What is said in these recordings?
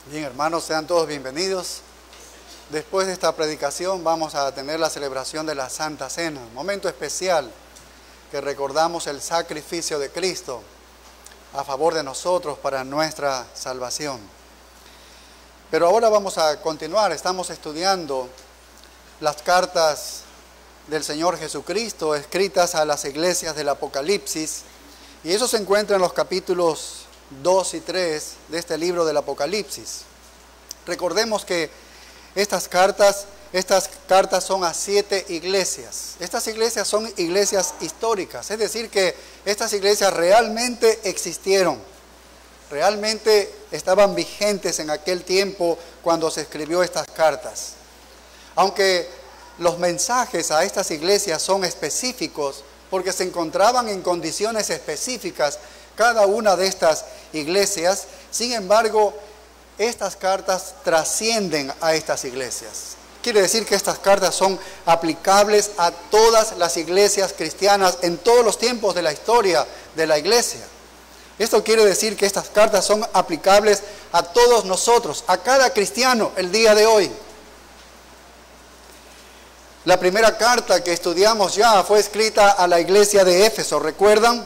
Bien, hermanos, sean todos bienvenidos. Después de esta predicación vamos a tener la celebración de la Santa Cena, un momento especial que recordamos el sacrificio de Cristo a favor de nosotros para nuestra salvación. Pero ahora vamos a continuar, estamos estudiando las cartas del Señor Jesucristo escritas a las iglesias del Apocalipsis, y eso se encuentra en los capítulos 2 y 3 de este libro del Apocalipsis. Recordemos que estas cartas son a 7 iglesias. Estas iglesias son iglesias históricas, es decir que estas iglesias realmente existieron, realmente estaban vigentes en aquel tiempo cuando se escribió estas cartas. Aunque los mensajes a estas iglesias son específicos, porque se encontraban en condiciones específicas cada una de estas iglesias, sin embargo, estas cartas trascienden a estas iglesias. Quiere decir que estas cartas son aplicables a todas las iglesias cristianas en todos los tiempos de la historia de la iglesia. Esto quiere decir que estas cartas son aplicables a todos nosotros, a cada cristiano el día de hoy. La primera carta que estudiamos ya fue escrita a la iglesia de Éfeso, ¿recuerdan?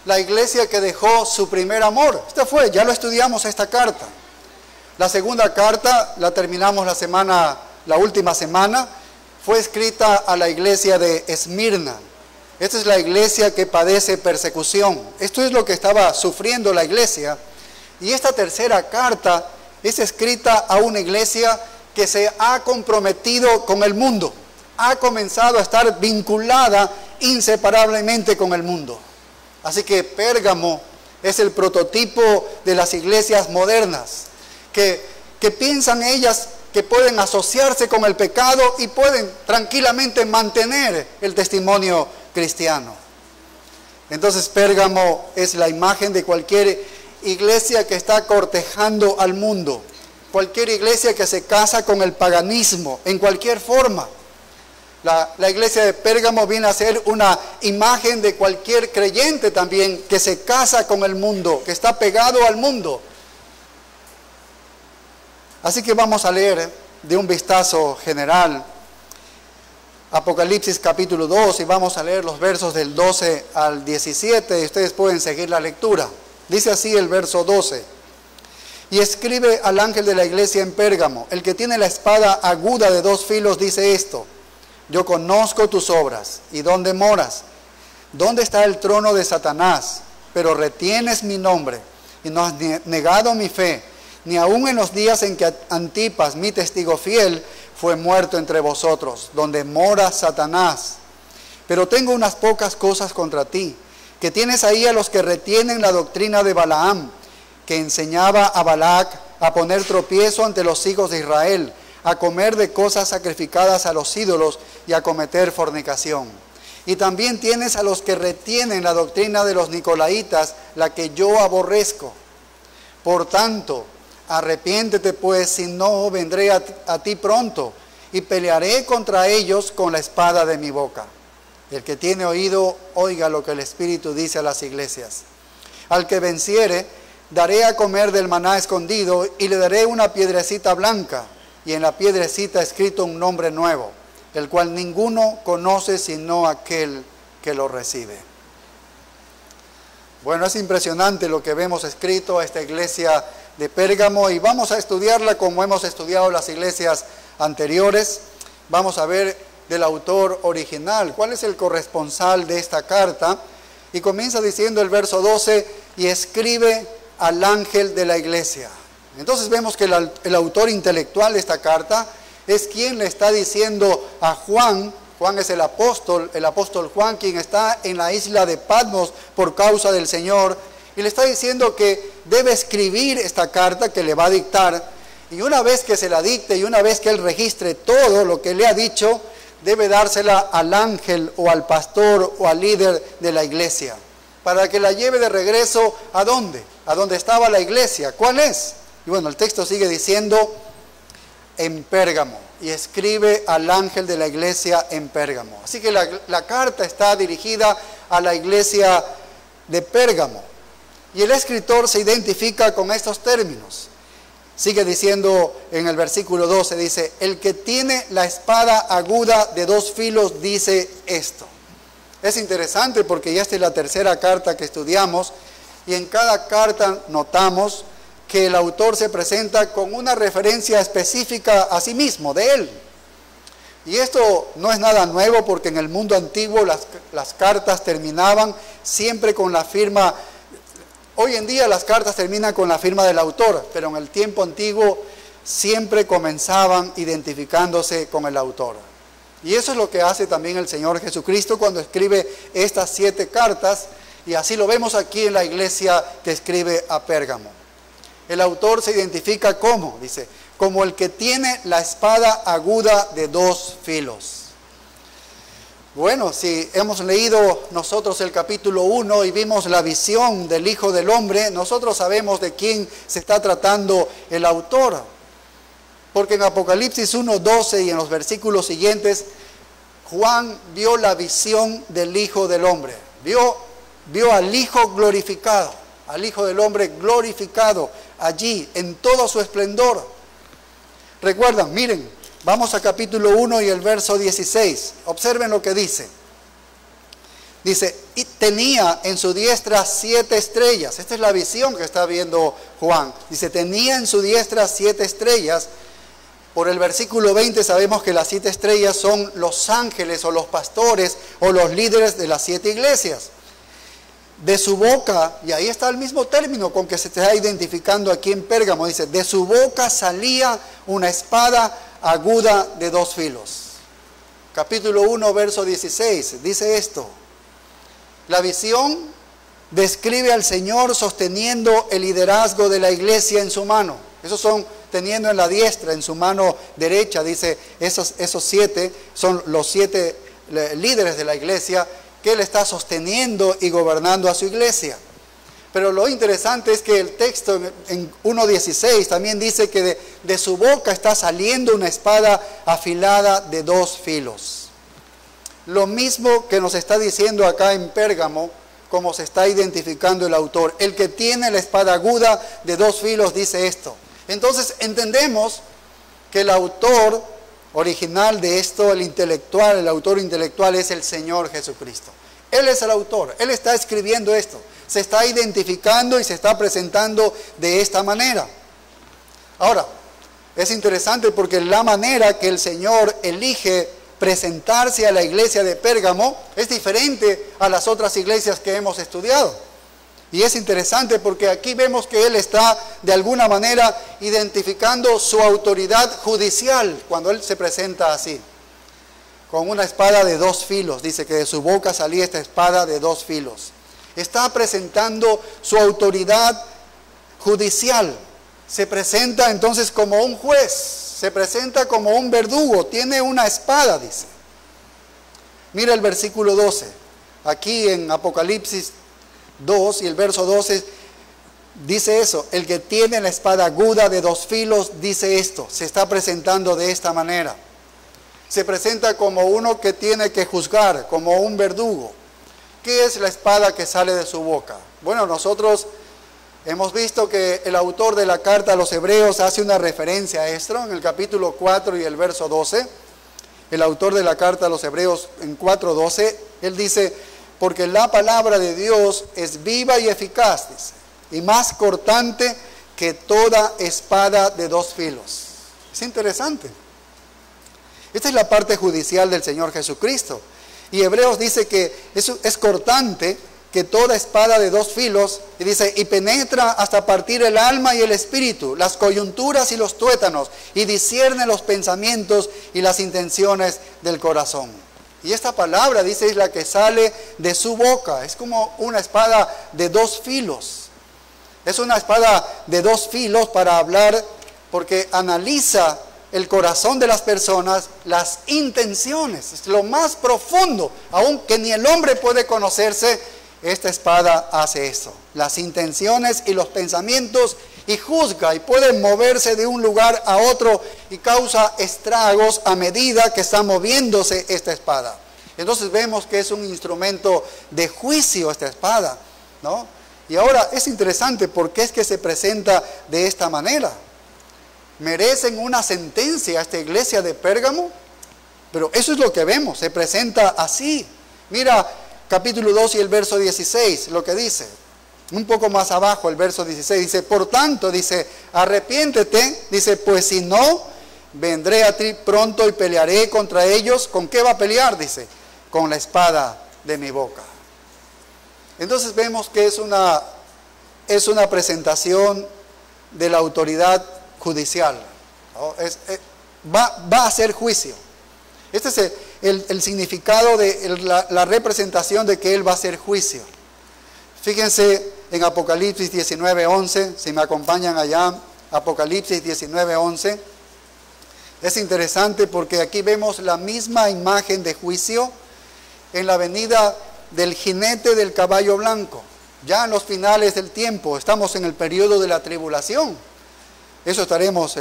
La iglesia que dejó su primer amor. Ya lo estudiamos esta carta. La segunda carta la terminamos la última semana, fue escrita a la iglesia de Esmirna. Esta es la iglesia que padece persecución. Esto es lo que estaba sufriendo la iglesia. Y esta tercera carta es escrita a una iglesia que se ha comprometido con el mundo. Ha comenzado a estar vinculada inseparablemente con el mundo. Así que Pérgamo es el prototipo de las iglesias modernas, que piensan ellas que pueden asociarse con el pecado y pueden tranquilamente mantener el testimonio cristiano. Entonces Pérgamo es la imagen de cualquier iglesia que está cortejando al mundo, cualquier iglesia que se casa con el paganismo en cualquier forma. La iglesia de Pérgamo viene a ser una imagen de cualquier creyente también que se casa con el mundo, que está pegado al mundo. Así que vamos a leer de un vistazo general Apocalipsis capítulo 2 y vamos a leer los versos del 12 al 17 y ustedes pueden seguir la lectura. Dice así el verso 12: y escribe al ángel de la iglesia en Pérgamo, el que tiene la espada aguda de 2 filos dice esto: yo conozco tus obras y dónde moras, dónde está el trono de Satanás, pero retienes mi nombre y no has negado mi fe, ni aun en los días en que Antipas, mi testigo fiel, fue muerto entre vosotros, donde mora Satanás. Pero tengo unas pocas cosas contra ti, que tienes ahí a los que retienen la doctrina de Balaam, que enseñaba a Balac a poner tropiezo ante los hijos de Israel, a comer de cosas sacrificadas a los ídolos y a cometer fornicación. Y también tienes a los que retienen la doctrina de los nicolaitas, la que yo aborrezco. Por tanto, arrepiéntete pues, si no vendré a ti pronto y pelearé contra ellos con la espada de mi boca. El que tiene oído, oiga lo que el Espíritu dice a las iglesias. Al que venciere, daré a comer del maná escondido y le daré una piedrecita blanca, y en la piedrecita escrito un nombre nuevo, el cual ninguno conoce sino aquel que lo recibe. Bueno, es impresionante lo que vemos escrito a esta iglesia de Pérgamo y vamos a estudiarla como hemos estudiado las iglesias anteriores. Vamos a ver del autor original, cuál es el corresponsal de esta carta. Y comienza diciendo el verso 12, y escribe al ángel de la iglesia. Entonces vemos que el autor intelectual de esta carta es quien le está diciendo a Juan. Juan es el apóstol Juan, quien está en la isla de Patmos por causa del Señor, y le está diciendo que debe escribir esta carta que le va a dictar, y una vez que se la dicte y una vez que él registre todo lo que le ha dicho, debe dársela al ángel o al pastor o al líder de la iglesia, para que la lleve de regreso ¿a dónde? A donde estaba la iglesia. ¿Cuál es? Y bueno, el texto sigue diciendo en Pérgamo, y escribe al ángel de la iglesia en Pérgamo. Así que la carta está dirigida a la iglesia de Pérgamo. Y el escritor se identifica con estos términos. Sigue diciendo en el versículo 12, dice, el que tiene la espada aguda de 2 filos dice esto. Es interesante porque ya esta es la tercera carta que estudiamos y en cada carta notamos que el autor se presenta con una referencia específica a sí mismo, de él. Y esto no es nada nuevo porque en el mundo antiguo las cartas terminaban siempre con la firma. Hoy en día las cartas terminan con la firma del autor, pero en el tiempo antiguo siempre comenzaban identificándose con el autor. Y eso es lo que hace también el Señor Jesucristo cuando escribe estas 7 cartas, y así lo vemos aquí en la iglesia que escribe a Pérgamo. El autor se identifica como, dice, como el que tiene la espada aguda de 2 filos. Bueno, si hemos leído nosotros el capítulo 1 y vimos la visión del Hijo del Hombre, nosotros sabemos de quién se está tratando el autor. Porque en Apocalipsis 1:12 y en los versículos siguientes, Juan vio la visión del Hijo del Hombre. Vio al Hijo glorificado, al Hijo del Hombre glorificado allí en todo su esplendor. Recuerdan, miren, vamos a capítulo 1 y el verso 16. Observen lo que dice. Dice, y tenía en su diestra 7 estrellas. Esta es la visión que está viendo Juan. Dice, tenía en su diestra 7 estrellas. Por el versículo 20 sabemos que las 7 estrellas son los ángeles o los pastores o los líderes de las 7 iglesias. De su boca, y ahí está el mismo término con que se está identificando aquí en Pérgamo, dice, de su boca salía una espada aguda de 2 filos. Capítulo 1, verso 16, dice esto. La visión describe al Señor sosteniendo el liderazgo de la iglesia en su mano. Esos son teniendo en la diestra, en su mano derecha, dice, esos 7 son los 7 líderes de la iglesia que Él está sosteniendo y gobernando a su iglesia. Pero lo interesante es que el texto en 1.16 también dice que de su boca está saliendo una espada afilada de 2 filos. Lo mismo que nos está diciendo acá en Pérgamo, como se está identificando el autor. El que tiene la espada aguda de 2 filos dice esto. Entonces entendemos que el autor original de esto, el autor intelectual es el Señor Jesucristo. Él es el autor, Él está escribiendo esto, se está identificando y se está presentando de esta manera. Ahora, es interesante porque la manera que el Señor elige presentarse a la iglesia de Pérgamo es diferente a las otras iglesias que hemos estudiado. Y es interesante porque aquí vemos que Él está de alguna manera identificando su autoridad judicial cuando Él se presenta así. Con una espada de 2 filos, dice que de su boca salía esta espada de 2 filos. Está presentando su autoridad judicial. Se presenta entonces como un juez, se presenta como un verdugo, tiene una espada, dice. Mira el versículo 12, aquí en Apocalipsis 2 y el verso 12 dice eso, el que tiene la espada aguda de 2 filos dice esto, se está presentando de esta manera. Se presenta como uno que tiene que juzgar, como un verdugo. ¿Qué es la espada que sale de su boca? Bueno, nosotros hemos visto que el autor de la carta a los Hebreos hace una referencia a esto en el capítulo 4 y el verso 12. El autor de la carta a los Hebreos en 4:12, él dice, porque la palabra de Dios es viva y eficaz, dice, y más cortante que toda espada de 2 filos. Es interesante. Esta es la parte judicial del Señor Jesucristo. Y Hebreos dice que eso es cortante que toda espada de 2 filos, y dice, y penetra hasta partir el alma y el espíritu, las coyunturas y los tuétanos, y discierne los pensamientos y las intenciones del corazón. Y esta palabra, dice, es la que sale de su boca. Es como una espada de 2 filos. Es una espada de 2 filos para hablar, porque analiza el corazón de las personas, las intenciones, es lo más profundo, aunque ni el hombre puede conocerse. Esta espada hace eso, las intenciones y los pensamientos, y juzga y puede moverse de un lugar a otro y causa estragos a medida que está moviéndose esta espada. Entonces vemos que es un instrumento de juicio esta espada, ¿no? Y ahora es interesante porque es que se presenta de esta manera. ¿Merecen una sentencia a esta iglesia de Pérgamo? Pero eso es lo que vemos, se presenta así. Mira capítulo 2 y el verso 16, lo que dice. Un poco más abajo, el verso 16, dice, por tanto, dice, arrepiéntete, dice, pues si no, vendré a ti pronto y pelearé contra ellos. ¿Con qué va a pelear? Dice, con la espada de mi boca. Entonces vemos que es una presentación de la autoridad judicial, ¿no? Va a hacer juicio. Este es el significado de la representación de que Él va a hacer juicio. Fíjense en Apocalipsis 19:11, si me acompañan allá, Apocalipsis 19:11. Es interesante porque aquí vemos la misma imagen de juicio en la venida del jinete del caballo blanco. Ya en los finales del tiempo, estamos en el periodo de la tribulación. Eso estaremos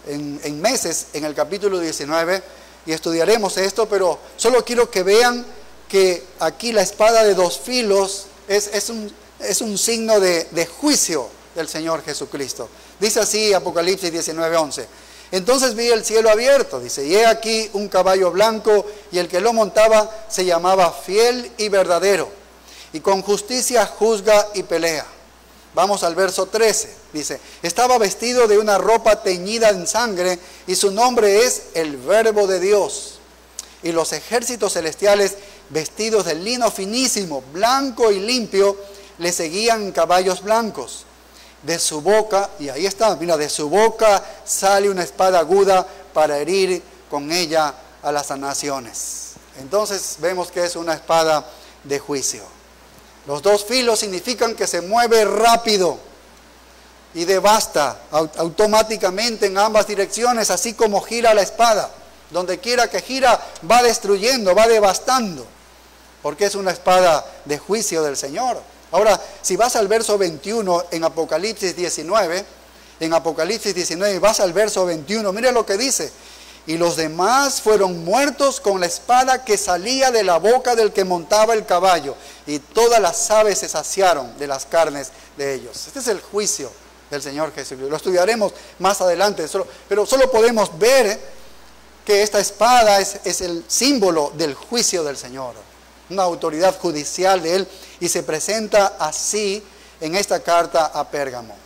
en meses en el capítulo 19 y estudiaremos esto, pero solo quiero que vean que aquí la espada de dos filos es un signo de juicio del Señor Jesucristo. Dice así Apocalipsis 19:11. Entonces vi el cielo abierto, dice, y he aquí un caballo blanco, y el que lo montaba se llamaba Fiel y Verdadero, y con justicia juzga y pelea. Vamos al verso 13, dice, estaba vestido de una ropa teñida en sangre, y su nombre es el Verbo de Dios. Y los ejércitos celestiales, vestidos de lino finísimo, blanco y limpio, le seguían en caballos blancos. De su boca, y ahí está, mira, de su boca sale una espada aguda para herir con ella a las naciones. Entonces vemos que es una espada de juicio. Los dos filos significan que se mueve rápido y devasta automáticamente en ambas direcciones, así como gira la espada. Donde quiera que gira, va destruyendo, va devastando, porque es una espada de juicio del Señor. Ahora, si vas al verso 21 en Apocalipsis 19, vas al verso 21, mira lo que dice. Y los demás fueron muertos con la espada que salía de la boca del que montaba el caballo, y todas las aves se saciaron de las carnes de ellos. Este es el juicio del Señor Jesucristo. Lo estudiaremos más adelante, pero solo podemos ver que esta espada es el símbolo del juicio del Señor, una autoridad judicial de Él, y se presenta así en esta carta a Pérgamo.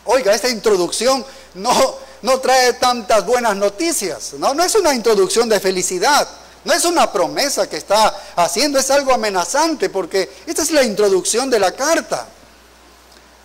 Oiga, esta introducción no trae tantas buenas noticias, no es una introducción de felicidad, no es una promesa que está haciendo, es algo amenazante, porque esta es la introducción de la carta.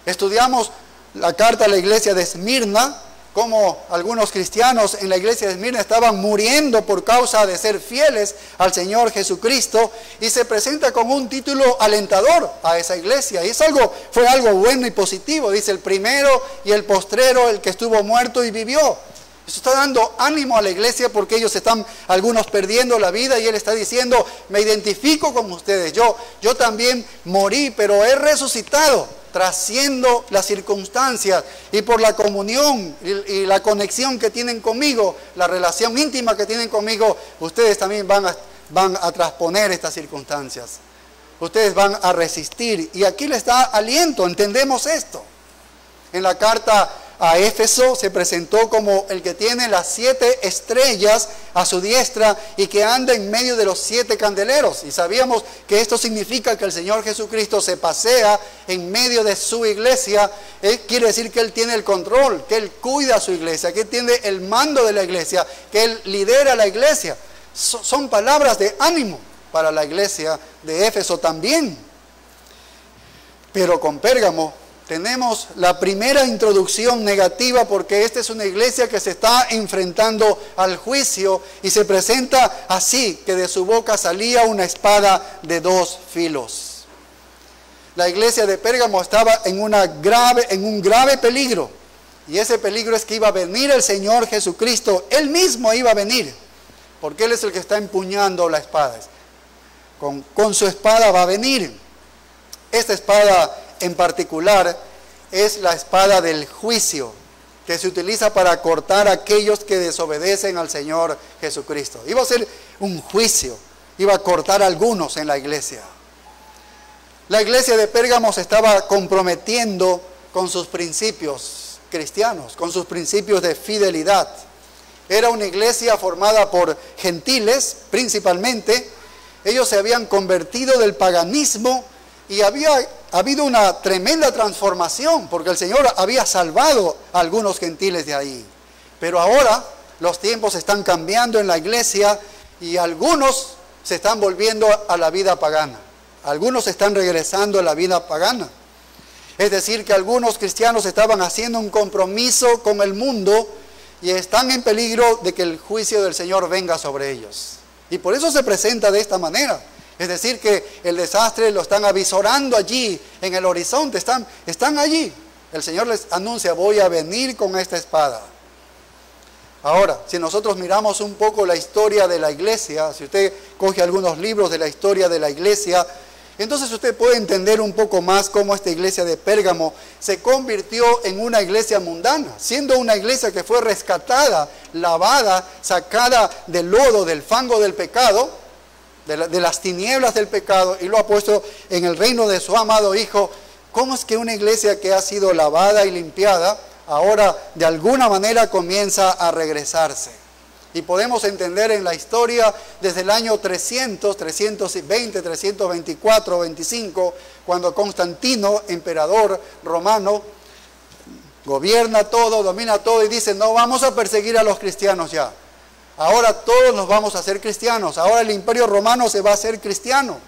Estudiamos la carta a la iglesia de Esmirna, como algunos cristianos en la iglesia de Esmirna estaban muriendo por causa de ser fieles al Señor Jesucristo, y se presenta con un título alentador a esa iglesia, y fue algo bueno y positivo. Dice, el primero y el postrero, el que estuvo muerto y vivió. Eso está dando ánimo a la iglesia, porque ellos están, algunos, perdiendo la vida, y él está diciendo, me identifico con ustedes, yo también morí, pero he resucitado, trasciendo las circunstancias, y por la comunión y la conexión que tienen conmigo, la relación íntima que tienen conmigo, ustedes también van a trasponer estas circunstancias. Ustedes van a resistir, y aquí les da aliento, entendemos esto. En la carta a Éfeso se presentó como el que tiene las 7 estrellas a su diestra y que anda en medio de los 7 candeleros. Y sabíamos que esto significa que el Señor Jesucristo se pasea en medio de su iglesia. Quiere decir que Él tiene el control, que Él cuida a su iglesia, que Él tiene el mando de la iglesia, que Él lidera la iglesia. Son palabras de ánimo para la iglesia de Éfeso también. Pero con Pérgamo tenemos la primera introducción negativa, porque esta es una iglesia que se está enfrentando al juicio, y se presenta así, que de su boca salía una espada de 2 filos. La iglesia de Pérgamo estaba en un grave peligro, y ese peligro es que iba a venir el Señor Jesucristo. Él mismo iba a venir, porque Él es el que está empuñando la espada. Con su espada va a venir. Esta espada en particular es la espada del juicio, que se utiliza para cortar a aquellos que desobedecen al Señor Jesucristo. Iba a ser un juicio, iba a cortar a algunos en la iglesia. La iglesia de Pérgamo se estaba comprometiendo con sus principios cristianos, con sus principios de fidelidad. Era una iglesia formada por gentiles, principalmente. Ellos se habían convertido del paganismo y había habido una tremenda transformación, porque el Señor había salvado a algunos gentiles de ahí. Pero ahora los tiempos están cambiando en la iglesia y algunos se están volviendo a la vida pagana. Algunos están regresando a la vida pagana. Es decir, que algunos cristianos estaban haciendo un compromiso con el mundo y están en peligro de que el juicio del Señor venga sobre ellos. Y por eso se presenta de esta manera. Es decir, que el desastre lo están avisorando allí, en el horizonte, están allí. El Señor les anuncia, voy a venir con esta espada. Ahora, si nosotros miramos un poco la historia de la iglesia, si usted coge algunos libros de la historia de la iglesia, entonces usted puede entender un poco más cómo esta iglesia de Pérgamo se convirtió en una iglesia mundana, siendo una iglesia que fue rescatada, lavada, sacada del lodo, del fango del pecado, de las tinieblas del pecado, y lo ha puesto en el reino de su amado Hijo. ¿Cómo es que una iglesia que ha sido lavada y limpiada, ahora de alguna manera comienza a regresarse? Y podemos entender en la historia desde el año 300, 320, 324, 25, cuando Constantino, emperador romano, gobierna todo, domina todo y dice, no vamos a perseguir a los cristianos ya. Ahora todos nos vamos a hacer cristianos. Ahora el imperio romano se va a hacer cristiano.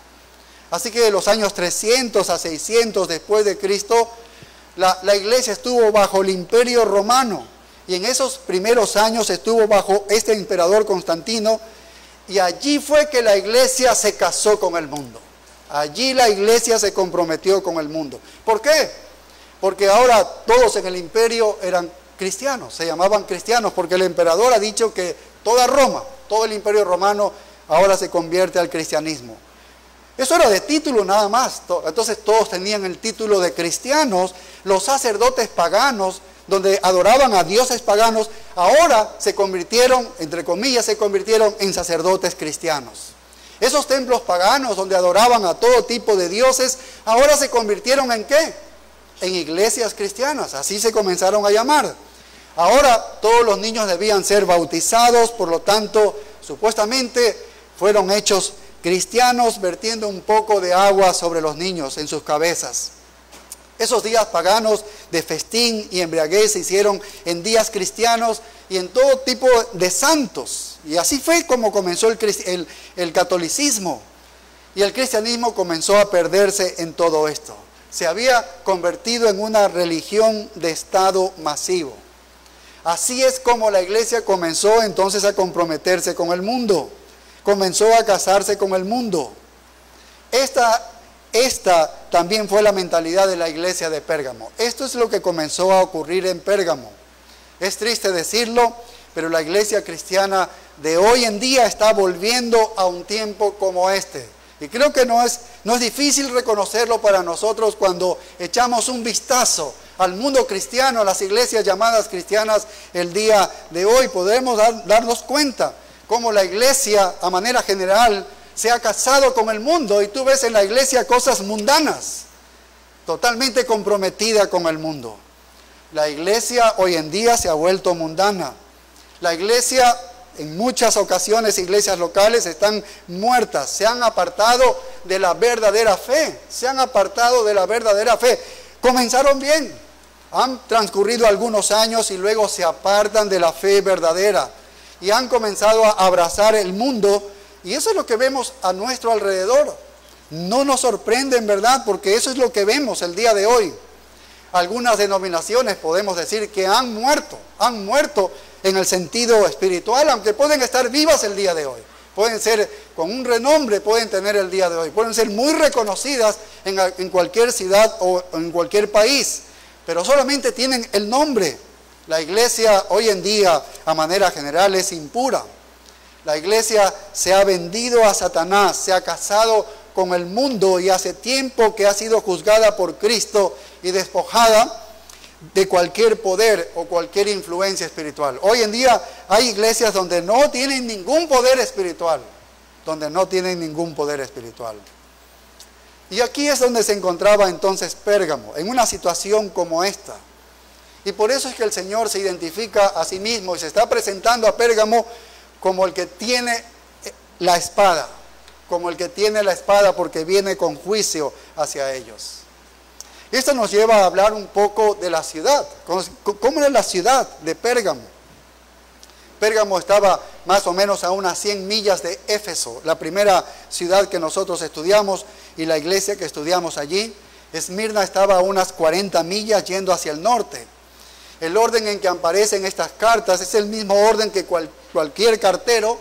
Así que de los años 300 a 600 después de Cristo, la iglesia estuvo bajo el imperio romano. Y en esos primeros años estuvo bajo este emperador Constantino. Y allí fue que la iglesia se casó con el mundo. Allí la iglesia se comprometió con el mundo. ¿Por qué? Porque ahora todos en el imperio eran cristianos, se llamaban cristianos, porque el emperador ha dicho que toda Roma, todo el imperio romano ahora se convierte al cristianismo. Eso era de título nada más. Entonces todos tenían el título de cristianos. Los sacerdotes paganos, donde adoraban a dioses paganos, ahora se convirtieron, entre comillas, se convirtieron en sacerdotes cristianos. Esos templos paganos donde adoraban a todo tipo de dioses, ahora se convirtieron ¿en qué? En iglesias cristianas, así se comenzaron a llamar. Ahora todos los niños debían ser bautizados, por lo tanto, supuestamente fueron hechos cristianos, vertiendo un poco de agua sobre los niños en sus cabezas. Esos días paganos de festín y embriaguez se hicieron en días cristianos y en todo tipo de santos. Y así fue como comenzó el catolicismo. Y el cristianismo comenzó a perderse en todo esto. Se había convertido en una religión de Estado masivo. Así es como la iglesia comenzó entonces a comprometerse con el mundo. Comenzó a casarse con el mundo. Esta también fue la mentalidad de la iglesia de Pérgamo. Esto es lo que comenzó a ocurrir en Pérgamo. Es triste decirlo, pero la iglesia cristiana de hoy en día está volviendo a un tiempo como este. Y creo que no es difícil reconocerlo para nosotros cuando echamos un vistazo al mundo cristiano, a las iglesias llamadas cristianas el día de hoy. Podemos darnos cuenta cómo la iglesia, a manera general, se ha casado con el mundo, y tú ves en la iglesia cosas mundanas, totalmente comprometida con el mundo. La iglesia hoy en día se ha vuelto mundana. La iglesia, en muchas ocasiones, iglesias locales están muertas, se han apartado de la verdadera fe, Comenzaron bien, han transcurrido algunos años y luego se apartan de la fe verdadera y han comenzado a abrazar el mundo. Y eso es lo que vemos a nuestro alrededor. No nos sorprende, en verdad, porque eso es lo que vemos el día de hoy. Algunas denominaciones podemos decir que han muerto en el sentido espiritual, aunque pueden estar vivas el día de hoy. Pueden ser con un renombre, pueden tener el día de hoy. Pueden ser muy reconocidas en cualquier ciudad o en cualquier país, pero solamente tienen el nombre. La iglesia hoy en día, a manera general, es impura. La iglesia se ha vendido a Satanás, se ha casado con el mundo y hace tiempo que ha sido juzgada por Cristo y despojada de cualquier poder o cualquier influencia espiritual. Hoy en día hay iglesias donde no tienen ningún poder espiritual, Y aquí es donde se encontraba entonces Pérgamo, en una situación como esta. Y por eso es que el Señor se identifica a sí mismo y se está presentando a Pérgamo como el que tiene la espada, como el que tiene la espada porque viene con juicio hacia ellos. Esto nos lleva a hablar un poco de la ciudad. ¿Cómo era la ciudad de Pérgamo? Pérgamo estaba más o menos a unas 100 millas de Éfeso, la primera ciudad que nosotros estudiamos y la iglesia que estudiamos allí. Esmirna estaba a unas 40 millas yendo hacia el norte. El orden en que aparecen estas cartas es el mismo orden que cualquier cartero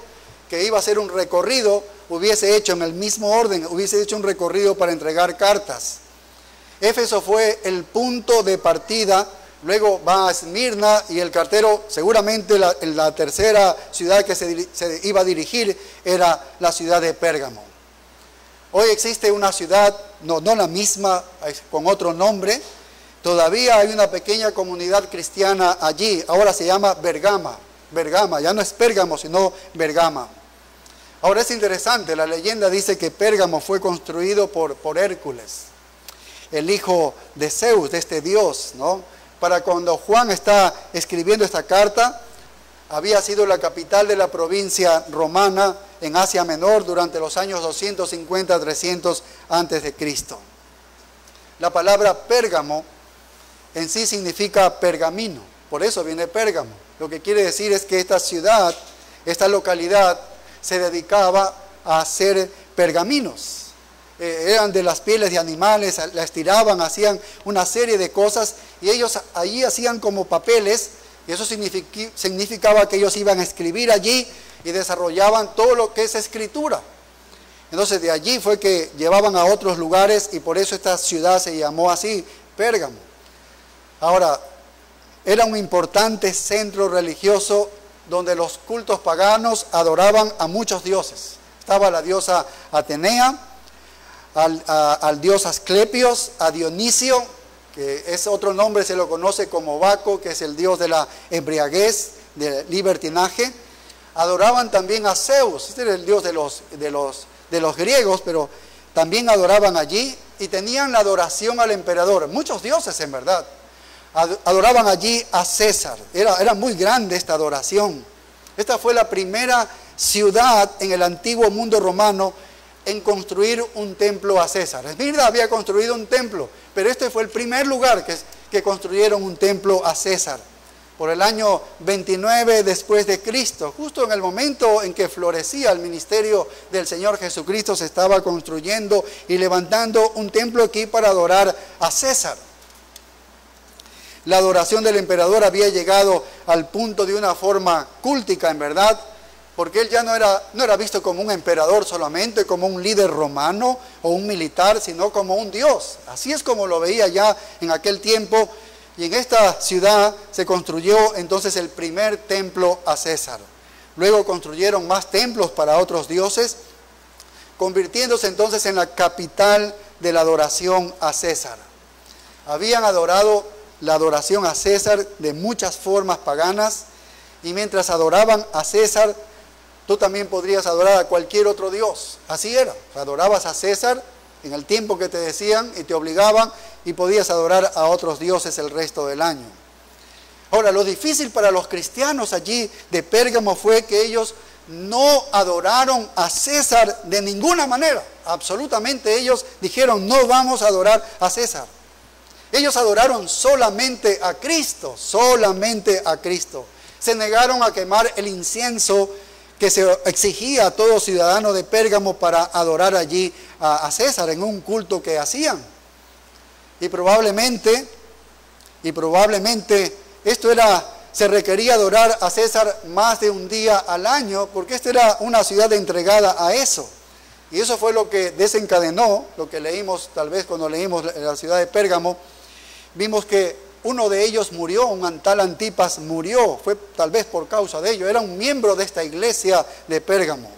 que iba a hacer un recorrido hubiese hecho en el mismo orden, hubiese hecho un recorrido para entregar cartas. Éfeso fue el punto de partida, luego va a Esmirna y el cartero, seguramente la tercera ciudad que se iba a dirigir era la ciudad de Pérgamo. Hoy existe una ciudad, no la misma, con otro nombre. Todavía hay una pequeña comunidad cristiana allí, ahora se llama Bergama, ya no es Pérgamo, sino Bergama. Ahora es interesante, la leyenda dice que Pérgamo fue construido por Hércules, el hijo de Zeus, de este dios, ¿no? Para cuando Juan está escribiendo esta carta, había sido la capital de la provincia romana en Asia Menor durante los años 250-300 antes de Cristo. La palabra Pérgamo en sí significa pergamino, por eso viene Pérgamo. Lo que quiere decir es que esta ciudad, esta localidad, se dedicaba a hacer pergaminos. Eran de las pieles de animales, la estiraban, hacían una serie de cosas y ellos allí hacían como papeles y eso significaba que ellos iban a escribir allí y desarrollaban todo lo que es escritura. Entonces de allí fue que llevaban a otros lugares y por eso esta ciudad se llamó así, Pérgamo. Ahora, era un importante centro religioso donde los cultos paganos adoraban a muchos dioses. Estaba la diosa Atenea, al dios Asclepios, a Dionisio, que es otro nombre, se lo conoce como Baco, que es el dios de la embriaguez, del libertinaje. Adoraban también a Zeus, este era el dios de los griegos, pero también adoraban allí y tenían la adoración al emperador, muchos dioses en verdad. Adoraban allí a César, era muy grande esta adoración. Esta fue la primera ciudad en el antiguo mundo romano en construir un templo a César. Esmirna había construido un templo, pero este fue el primer lugar que construyeron un templo a César. Por el año 29 después de Cristo, justo en el momento en que florecía el ministerio del Señor Jesucristo, se estaba construyendo y levantando un templo aquí para adorar a César. La adoración del emperador había llegado al punto de una forma cúltica, en verdad, porque él ya no era visto como un emperador solamente, como un líder romano o un militar, sino como un dios. Así es como lo veía ya en aquel tiempo. Y en esta ciudad se construyó entonces el primer templo a César. Luego construyeron más templos para otros dioses, convirtiéndose entonces en la capital de la adoración a César. Habían adorado la adoración a César de muchas formas paganas, y mientras adoraban a César, tú también podrías adorar a cualquier otro dios. Así era, adorabas a César en el tiempo que te decían y te obligaban, y podías adorar a otros dioses el resto del año. Ahora, lo difícil para los cristianos allí de Pérgamo fue que ellos no adoraron a César de ninguna manera. Absolutamente ellos dijeron, no vamos a adorar a César. Ellos adoraron solamente a Cristo, solamente a Cristo. Se negaron a quemar el incienso que se exigía a todo ciudadano de Pérgamo para adorar allí a César en un culto que hacían. Y probablemente se requería adorar a César más de un día al año, porque esta era una ciudad entregada a eso. Y eso fue lo que desencadenó, lo que leímos tal vez cuando leímos la ciudad de Pérgamo. Vimos que uno de ellos murió, un tal Antipas murió, fue tal vez por causa de ello. Era un miembro de esta iglesia de Pérgamo.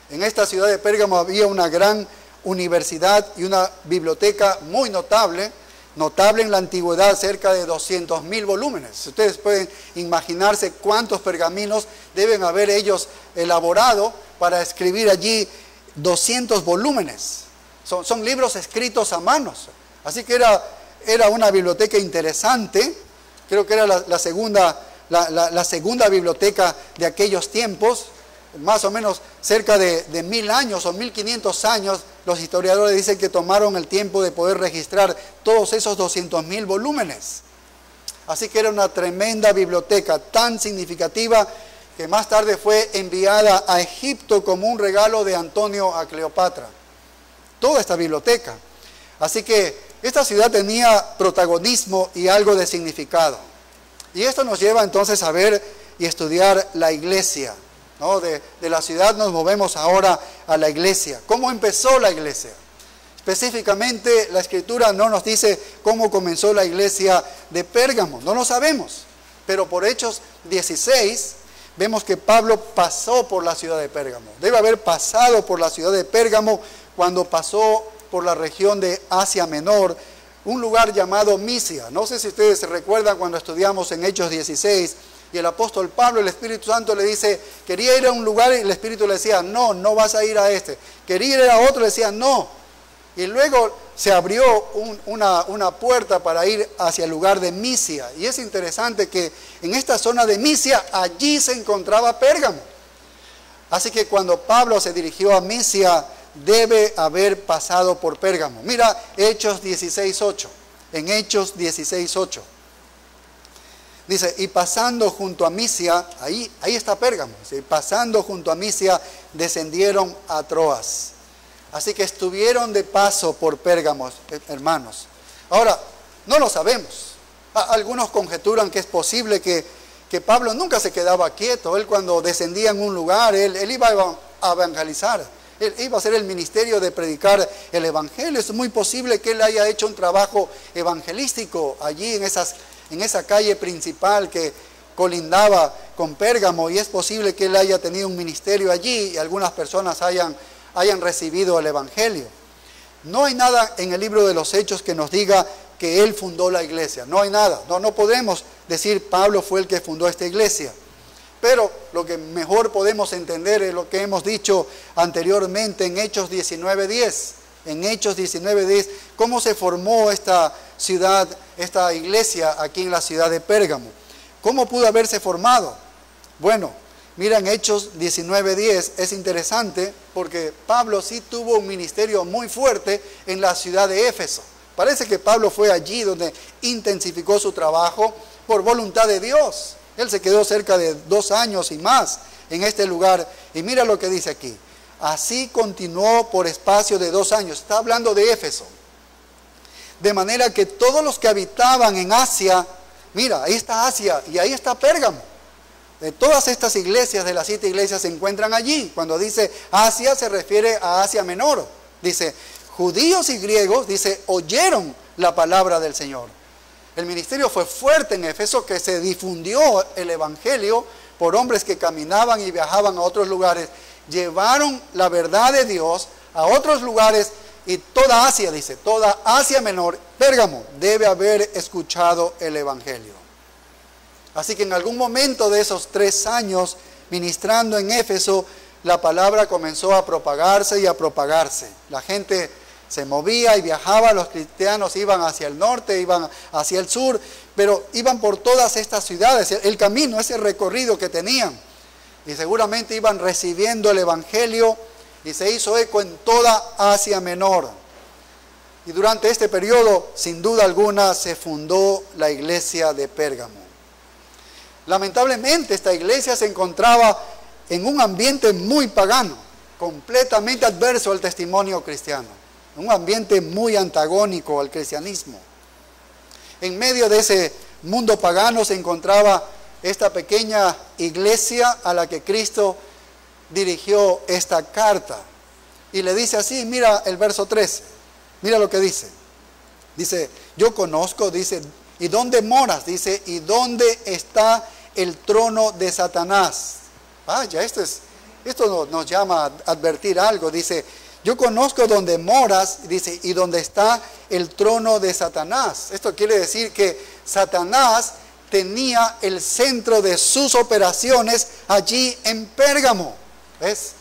En esta ciudad de Pérgamo había una gran universidad y una biblioteca muy notable en la antigüedad, cerca de 200.000 volúmenes. Ustedes pueden imaginarse cuántos pergaminos deben haber ellos elaborado para escribir allí 200 volúmenes. Son libros escritos a manos. Así que era una biblioteca interesante. Creo que era la segunda biblioteca de aquellos tiempos. Más o menos cerca de 1000 años o 1500 años, los historiadores dicen que tomaron el tiempo de poder registrar todos esos 200.000 volúmenes. Así que era una tremenda biblioteca, tan significativa que más tarde fue enviada a Egipto como un regalo de Antonio a Cleopatra. Toda esta biblioteca. Así que esta ciudad tenía protagonismo y algo de significado. Y esto nos lleva entonces a ver y estudiar la iglesia, ¿no? De la ciudad nos movemos ahora a la iglesia. ¿Cómo empezó la iglesia? Específicamente, la Escritura no nos dice cómo comenzó la iglesia de Pérgamo, no lo sabemos. Pero por Hechos 16, vemos que Pablo pasó por la ciudad de Pérgamo. Debe haber pasado por la ciudad de Pérgamo cuando pasó por la región de Asia Menor, un lugar llamado Misia. No sé si ustedes se recuerdan cuando estudiamos en Hechos 16, y el apóstol Pablo, el Espíritu Santo le dice, quería ir a un lugar y el Espíritu le decía, no, no vas a ir a este. Quería ir a otro, le decía, no. Y luego se abrió una puerta para ir hacia el lugar de Misia. Y es interesante que en esta zona de Misia, allí se encontraba Pérgamo. Así que cuando Pablo se dirigió a Misia, debe haber pasado por Pérgamo. Mira Hechos 16:8. En Hechos 16:8. Dice, y pasando junto a Misia, ahí está Pérgamo. ¿Sí? Pasando junto a Misia, descendieron a Troas. Así que estuvieron de paso por Pérgamo, hermanos. Ahora, no lo sabemos. Algunos conjeturan que es posible que Pablo nunca se quedaba quieto. Él cuando descendía en un lugar, él iba a evangelizar. Él iba a hacer el ministerio de predicar el evangelio. Es muy posible que él haya hecho un trabajo evangelístico allí en esa calle principal que colindaba con Pérgamo. Y es posible que él haya tenido un ministerio allí y algunas personas hayan recibido el evangelio. No hay nada en el libro de los Hechos que nos diga que él fundó la iglesia. No hay nada. No podemos decir Pablo fue el que fundó esta iglesia. Pero lo que mejor podemos entender es lo que hemos dicho anteriormente en Hechos 19:10. En Hechos 19:10, cómo se formó esta ciudad, esta iglesia aquí en la ciudad de Pérgamo. ¿Cómo pudo haberse formado? Bueno, mira en Hechos 19:10, es interesante porque Pablo sí tuvo un ministerio muy fuerte en la ciudad de Éfeso. Parece que Pablo fue allí donde intensificó su trabajo por voluntad de Dios. Él se quedó cerca de 2 años y más en este lugar. Y mira lo que dice aquí. Así continuó por espacio de 2 años. Está hablando de Éfeso. De manera que todos los que habitaban en Asia, mira, ahí está Asia y ahí está Pérgamo. De todas estas iglesias, de las 7 iglesias, se encuentran allí. Cuando dice Asia, se refiere a Asia Menor. Dice, judíos y griegos, dice, oyeron la palabra del Señor. El ministerio fue fuerte en Éfeso, que se difundió el evangelio por hombres que caminaban y viajaban a otros lugares. Llevaron la verdad de Dios a otros lugares y toda Asia, dice, toda Asia Menor, Pérgamo, debe haber escuchado el evangelio. Así que en algún momento de esos 3 años ministrando en Éfeso, la palabra comenzó a propagarse y a propagarse. La gente se movía y viajaba, los cristianos iban hacia el norte, iban hacia el sur, pero iban por todas estas ciudades, el camino, ese recorrido que tenían. Y seguramente iban recibiendo el evangelio y se hizo eco en toda Asia Menor. Y durante este periodo, sin duda alguna, se fundó la iglesia de Pérgamo. Lamentablemente, esta iglesia se encontraba en un ambiente muy pagano, completamente adverso al testimonio cristiano. Un ambiente muy antagónico al cristianismo. En medio de ese mundo pagano se encontraba esta pequeña iglesia a la que Cristo dirigió esta carta. Y le dice así, mira el verso 13, mira lo que dice. Dice, yo conozco, dice, ¿y dónde moras? Dice, ¿y dónde está el trono de Satanás? Vaya, esto nos llama a advertir algo. Dice, yo conozco donde moras, dice, y donde está el trono de Satanás. Esto quiere decir que Satanás tenía el centro de sus operaciones allí en Pérgamo. ¿Ves?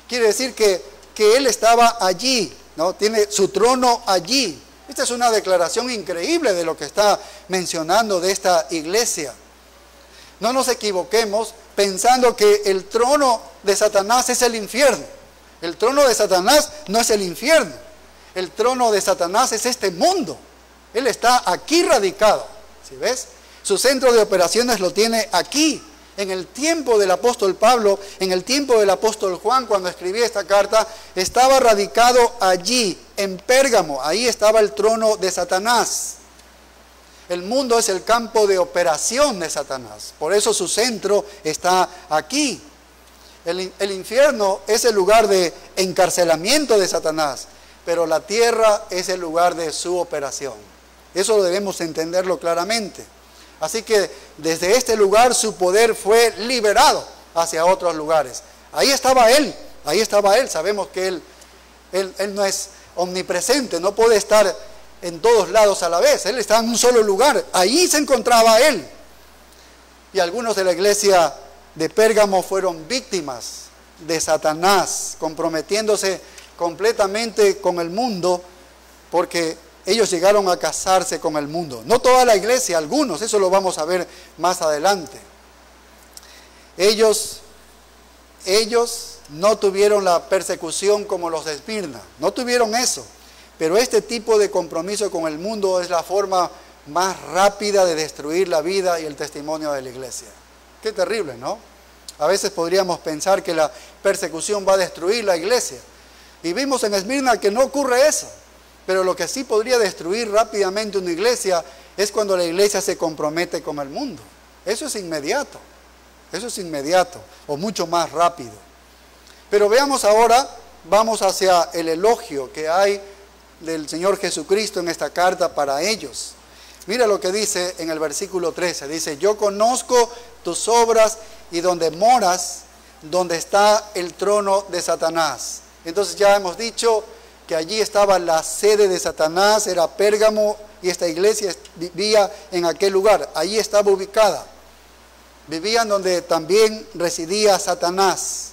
Quiere decir que él estaba allí, ¿no? Tiene su trono allí. Esta es una declaración increíble de lo que está mencionando de esta iglesia. No nos equivoquemos pensando que el trono de Satanás es el infierno. El trono de Satanás no es el infierno. El trono de Satanás es este mundo. Él está aquí radicado. ¿Sí ves? Su centro de operaciones lo tiene aquí. En el tiempo del apóstol Pablo, en el tiempo del apóstol Juan, cuando escribía esta carta, estaba radicado allí, en Pérgamo. Ahí estaba el trono de Satanás. El mundo es el campo de operación de Satanás. Por eso su centro está aquí. El infierno es el lugar de encarcelamiento de Satanás, pero la tierra es el lugar de su operación. Eso debemos entenderlo claramente. Así que desde este lugar su poder fue liberado hacia otros lugares. Ahí estaba él. Sabemos que él no es omnipresente, no puede estar en todos lados a la vez. Él está en un solo lugar. Ahí se encontraba él. Y algunos de la iglesia de Pérgamo fueron víctimas de Satanás, comprometiéndose completamente con el mundo, porque ellos llegaron a casarse con el mundo. No toda la iglesia, algunos, eso lo vamos a ver más adelante. Ellos no tuvieron la persecución como los de Esmirna, no tuvieron eso. Pero este tipo de compromiso con el mundo es la forma más rápida de destruir la vida y el testimonio de la iglesia. Qué terrible, ¿no? A veces podríamos pensar que la persecución va a destruir la iglesia. Y vimos en Esmirna que no ocurre eso. Pero lo que sí podría destruir rápidamente una iglesia es cuando la iglesia se compromete con el mundo. Eso es inmediato, o mucho más rápido. Pero veamos ahora, vamos hacia el elogio que hay del Señor Jesucristo en esta carta para ellos. Mira lo que dice en el versículo 13, dice: yo conozco tus obras y donde moras, donde está el trono de Satanás. Entonces ya hemos dicho que allí estaba la sede de Satanás, era Pérgamo, y esta iglesia vivía en aquel lugar. Allí estaba ubicada. Vivían donde también residía Satanás.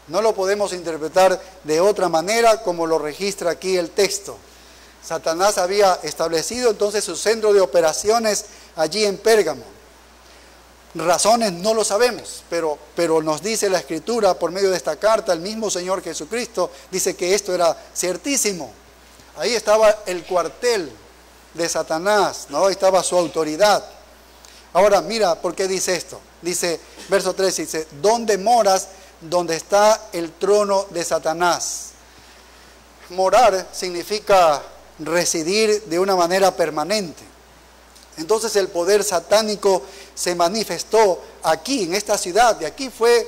No lo podemos interpretar de otra manera como lo registra aquí el texto. Satanás había establecido entonces su centro de operaciones allí en Pérgamo. Razones no lo sabemos, pero nos dice la Escritura por medio de esta carta, el mismo Señor Jesucristo dice que esto era ciertísimo. Ahí estaba el cuartel de Satanás, ¿no? Ahí estaba su autoridad. Ahora mira por qué dice esto. Dice, verso 3, dice: ¿dónde moras? Donde está el trono de Satanás. Morar significa residir de una manera permanente. Entonces el poder satánico se manifestó aquí, en esta ciudad, y aquí fue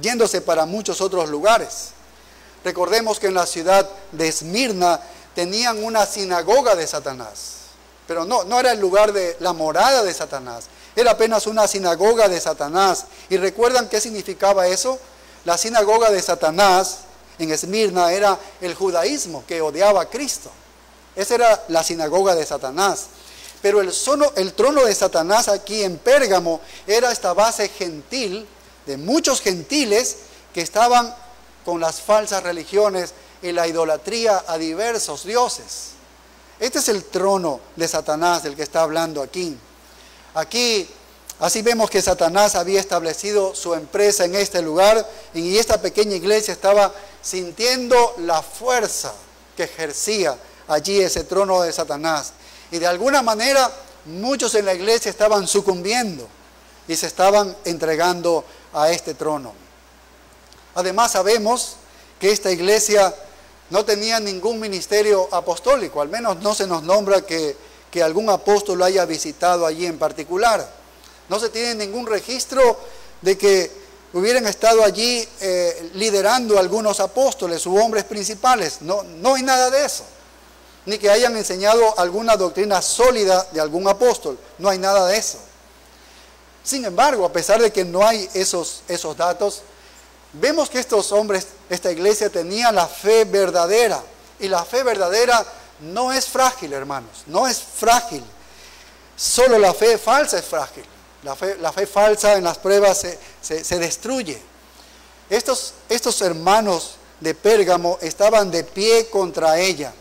yéndose para muchos otros lugares. Recordemos que en la ciudad de Esmirna tenían una sinagoga de Satanás, pero no era el lugar de la morada de Satanás, era apenas una sinagoga de Satanás. ¿Y recuerdan qué significaba eso? La sinagoga de Satanás en Esmirna era el judaísmo que odiaba a Cristo. Esa era la sinagoga de Satanás. Pero el trono de Satanás aquí en Pérgamo era esta base gentil de muchos gentiles que estaban con las falsas religiones y la idolatría a diversos dioses. Este es el trono de Satanás del que está hablando aquí. Aquí, así vemos que Satanás había establecido su empresa en este lugar, y esta pequeña iglesia estaba sintiendo la fuerza que ejercía allí ese trono de Satanás. Y de alguna manera muchos en la iglesia estaban sucumbiendo y se estaban entregando a este trono. Además sabemos que esta iglesia no tenía ningún ministerio apostólico, al menos no se nos nombra que algún apóstol lo haya visitado allí en particular. No se tiene ningún registro de que hubieran estado allí liderando algunos apóstoles u hombres principales. No hay nada de eso. Ni que hayan enseñado alguna doctrina sólida de algún apóstol. No hay nada de eso. Sin embargo, a pesar de que no hay esos datos, vemos que estos hombres, esta iglesia tenía la fe verdadera. Y la fe verdadera no es frágil, hermanos. No es frágil. Solo la fe falsa es frágil. La fe falsa en las pruebas se destruye. Estos hermanos de Pérgamo estaban de pie contra ella.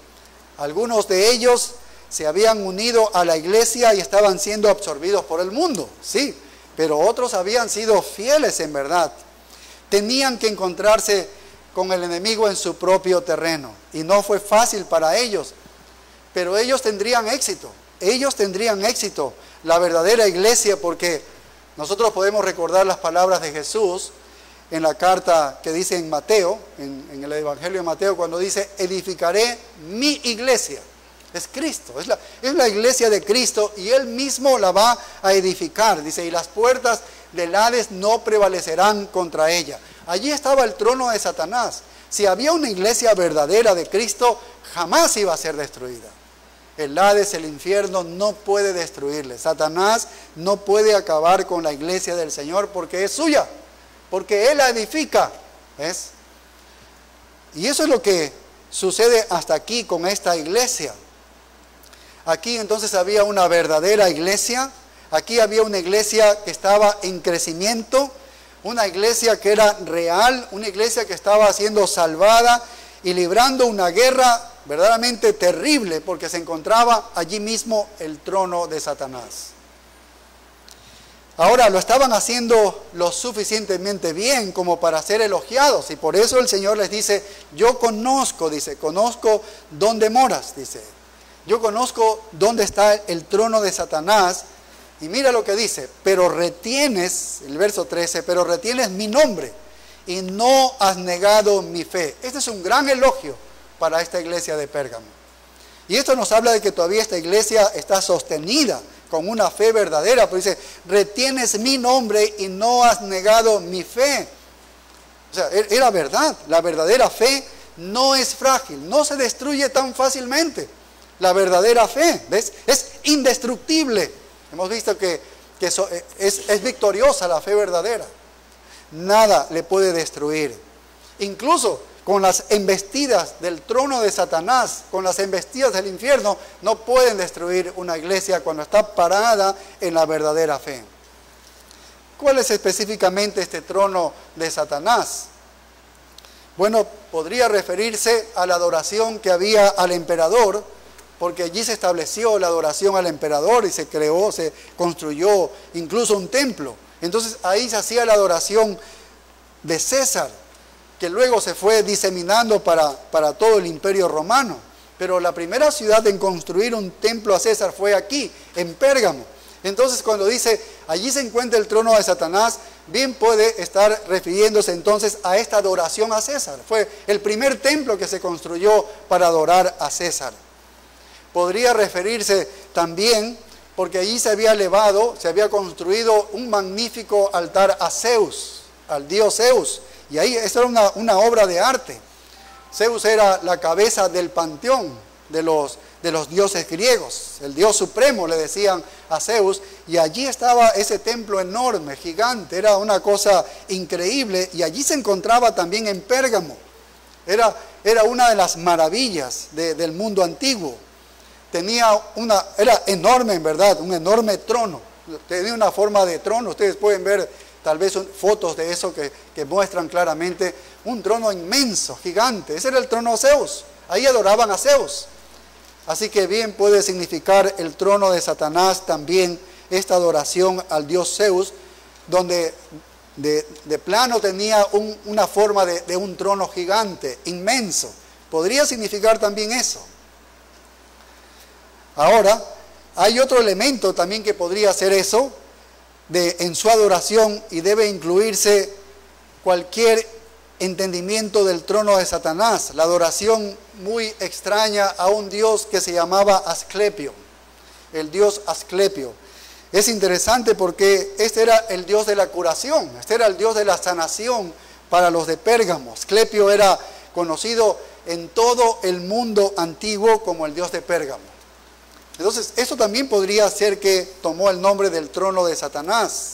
Algunos de ellos se habían unido a la iglesia y estaban siendo absorbidos por el mundo, sí, pero otros habían sido fieles en verdad. Tenían que encontrarse con el enemigo en su propio terreno y no fue fácil para ellos, pero ellos tendrían éxito. Ellos tendrían éxito, la verdadera iglesia, porque nosotros podemos recordar las palabras de Jesús en la carta que dice en Mateo, en el Evangelio de Mateo, cuando dice, edificaré mi iglesia. Es Cristo, es la iglesia de Cristo y Él mismo la va a edificar. Dice, y las puertas del Hades no prevalecerán contra ella. Allí estaba el trono de Satanás. Si había una iglesia verdadera de Cristo, jamás iba a ser destruida. El Hades, el infierno, no puede destruirle. Satanás no puede acabar con la iglesia del Señor porque es suya, porque Él la edifica. ¿Ves? Y eso es lo que sucede hasta aquí con esta iglesia. Aquí entonces había una verdadera iglesia. Aquí había una iglesia que estaba en crecimiento, una iglesia que era real, una iglesia que estaba siendo salvada y librando una guerra verdaderamente terrible, porque se encontraba allí mismo el trono de Satanás. Ahora lo estaban haciendo lo suficientemente bien como para ser elogiados, y por eso el Señor les dice, yo conozco, dice, conozco dónde moras, dice, yo conozco dónde está el trono de Satanás, y mira lo que dice, pero retienes, el verso 13, pero retienes mi nombre, y no has negado mi fe. Este es un gran elogio para esta iglesia de Pérgamo. Y esto nos habla de que todavía esta iglesia está sostenida con una fe verdadera, pero dice, retienes mi nombre y no has negado mi fe. O sea, era verdad, la verdadera fe no es frágil, no se destruye tan fácilmente. La verdadera fe, ¿ves? Es indestructible. Hemos visto que es victoriosa la fe verdadera. Nada le puede destruir. Incluso con las embestidas del trono de Satanás, con las embestidas del infierno, no pueden destruir una iglesia cuando está parada en la verdadera fe. ¿Cuál es específicamente este trono de Satanás? Bueno, podría referirse a la adoración que había al emperador, porque allí se estableció la adoración al emperador y se creó, se construyó incluso un templo. Entonces ahí se hacía la adoración de César, que luego se fue diseminando para todo el imperio romano. Pero la primera ciudad en construir un templo a César fue aquí, en Pérgamo. Entonces cuando dice, allí se encuentra el trono de Satanás, bien puede estar refiriéndose entonces a esta adoración a César. Fue el primer templo que se construyó para adorar a César. Podría referirse también, porque allí se había elevado, se había construido un magnífico altar a Zeus, al dios Zeus. Y ahí, esto era una obra de arte. Zeus era la cabeza del panteón de los dioses griegos. El dios supremo le decían a Zeus. Y allí estaba ese templo enorme, gigante. Era una cosa increíble. Y allí se encontraba también en Pérgamo. Era una de las maravillas del mundo antiguo. Era enorme en verdad, un enorme trono. Tenía una forma de trono. Ustedes pueden ver tal vez fotos de eso que muestran claramente un trono inmenso, gigante. Ese era el trono de Zeus. Ahí adoraban a Zeus. Así que bien puede significar el trono de Satanás también esta adoración al dios Zeus, donde de plano tenía una forma de un trono gigante, inmenso. Podría significar también eso. Ahora, hay otro elemento también que podría ser eso, en su adoración, y debe incluirse cualquier entendimiento del trono de Satanás, la adoración muy extraña a un dios que se llamaba Asclepio, el dios Asclepio. Es interesante porque este era el dios de la curación, este era el dios de la sanación para los de Pérgamo. Asclepio era conocido en todo el mundo antiguo como el dios de Pérgamo. Entonces, eso también podría ser que tomó el nombre del trono de Satanás.